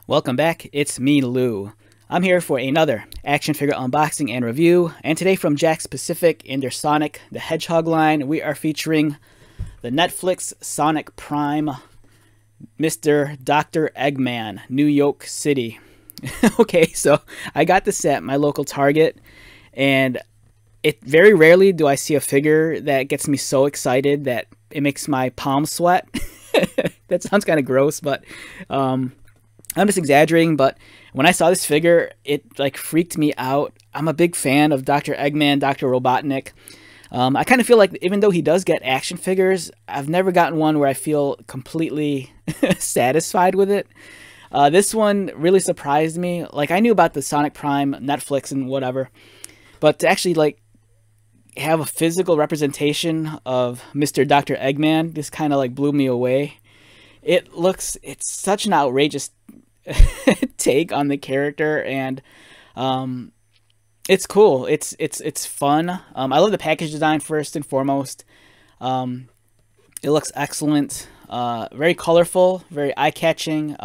Welcome back, it's me, Lou. I'm here for another action figure unboxing and review, and today from Jakks Pacific in their Sonic the Hedgehog line, we are featuring the Netflix Sonic Prime Mr. Dr. Eggman, New York City. Okay, so I got this at my local Target, and it very rarely do I see a figure that gets me so excited that it makes my palms sweat. That sounds kind of gross, but I'm just exaggerating. But when I saw this figure, it like freaked me out. I'm a big fan of Dr. Eggman, Dr. Robotnik. I kind of feel like even though he does get action figures, I've never gotten one where I feel completely satisfied with it. This one really surprised me. Like, I knew about the Sonic Prime, Netflix, and whatever, but to actually like have a physical representation of Mr. Dr. Eggman, this kind of like blew me away. It's such an outrageous take on the character, and it's cool. It's fun. I love the package design first and foremost. It looks excellent. Very colorful, very eye-catching.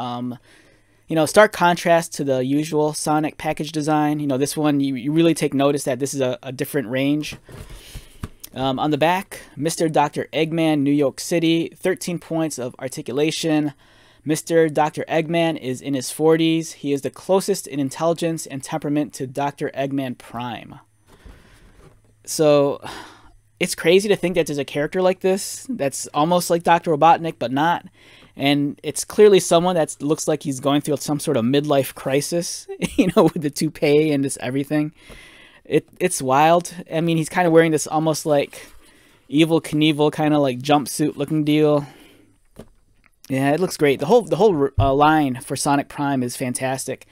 You know, stark contrast to the usual Sonic package design. You know, this one, you really take notice that this is a different range. On the back, Mr. Dr. Eggman, New York City, 13 points of articulation. Mr. Dr. Eggman is in his 40s. He is the closest in intelligence and temperament to Dr. Eggman Prime. So, it's crazy to think that there's a character like this that's almost like Dr. Robotnik, but not. And it's clearly someone that looks like he's going through some sort of midlife crisis, you know, with the toupee and this everything. It's wild. I mean, he's kind of wearing this almost like Evel Knievel kind of like jumpsuit looking deal. Yeah, it looks great. The whole line for Sonic Prime is fantastic.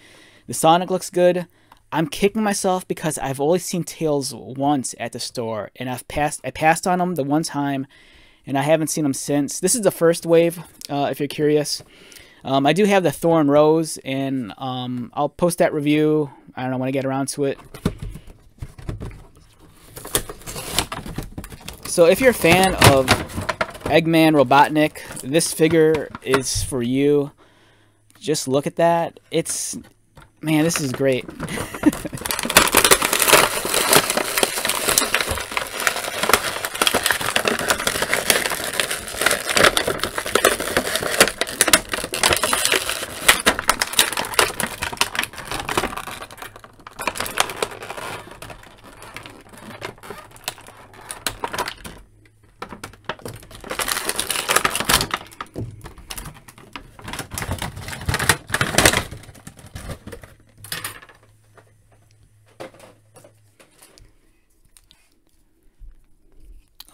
The Sonic looks good. I'm kicking myself because I've only seen Tails once at the store, and I passed on him the one time, and I haven't seen him since. This is the first wave, if you're curious. I do have the Thorn Rose, and I'll post that review. I don't know when I get around to it. So if you're a fan of Eggman Robotnik, this figure is for you. Just look at that. Man, this is great.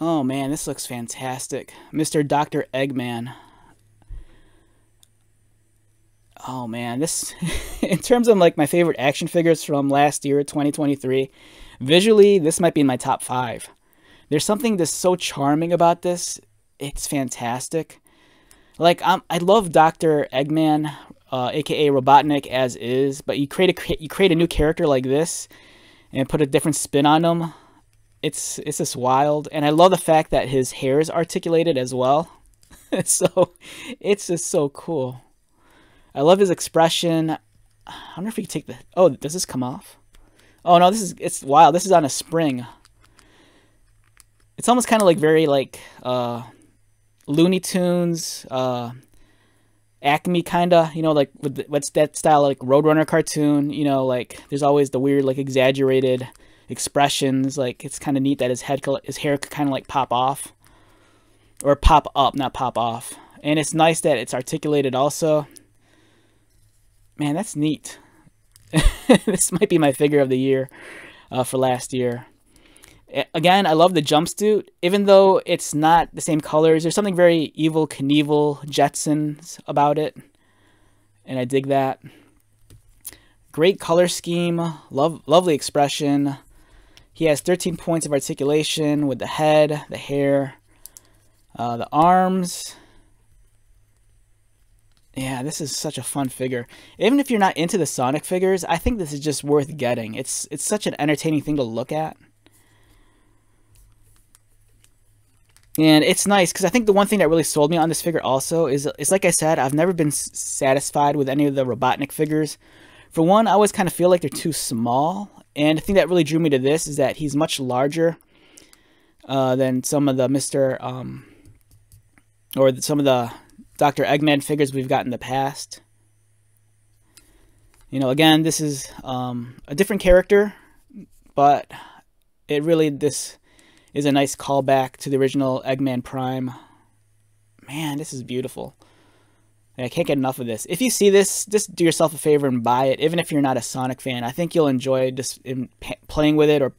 Oh man, this looks fantastic. Mr. Dr. Eggman. Oh man, this, in terms of like my favorite action figures from last year, 2023, visually, this might be in my top 5. There's something that's so charming about this. It's fantastic. Like, I love Dr. Eggman, aka Robotnik as is, but you create a new character like this and put a different spin on him. It's just wild, and I love the fact that his hair is articulated as well. So it's just so cool. I love his expression. I wonder if we can take the... Oh, does this come off? Oh no, it's wild. This is on a spring. It's almost kind of like very like Looney Tunes, Acme kinda. You know, like what's that style, like Roadrunner cartoon. You know, like there's always the weird like exaggerated expressions. Like, it's kind of neat that his hair could kind of like pop off, or pop up, not pop off. And it's nice that it's articulated also. Man, that's neat. This might be my figure of the year for last year. Again, I love the jumpsuit, even though it's not the same colors. There's something very Evel Knievel Jetsons about it, and I dig that. Great color scheme, lovely expression. He has 13 points of articulation with the head, the hair, the arms. Yeah, this is such a fun figure. Even if you're not into the Sonic figures, I think this is just worth getting. It's such an entertaining thing to look at. And it's nice because I think the one thing that really sold me on this figure also is like I said, I've never been satisfied with any of the Robotnik figures. For one, I always kind of feel like they're too small. And the thing that really drew me to this is that he's much larger than some of the some of the Dr. Eggman figures we've got in the past. You know, again, this is a different character, but this is a nice callback to the original Eggman Prime. Man, this is beautiful. I can't get enough of this. If you see this, just do yourself a favor and buy it, even if you're not a Sonic fan. I think you'll enjoy just playing with it, or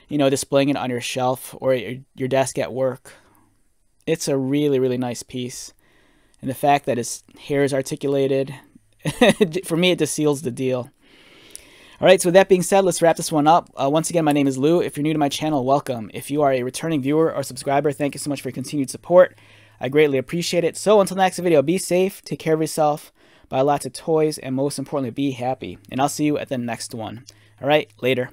displaying it on your shelf or your desk at work. It's a really, really nice piece. And the fact that his hair is articulated, for me, it just seals the deal. All right, so with that being said, let's wrap this one up. Once again, my name is Lou. If you're new to my channel, welcome. If you are a returning viewer or subscriber, thank you so much for your continued support. I greatly appreciate it. So until the next video, be safe, take care of yourself, buy lots of toys, and most importantly, be happy. And I'll see you at the next one. All right, later.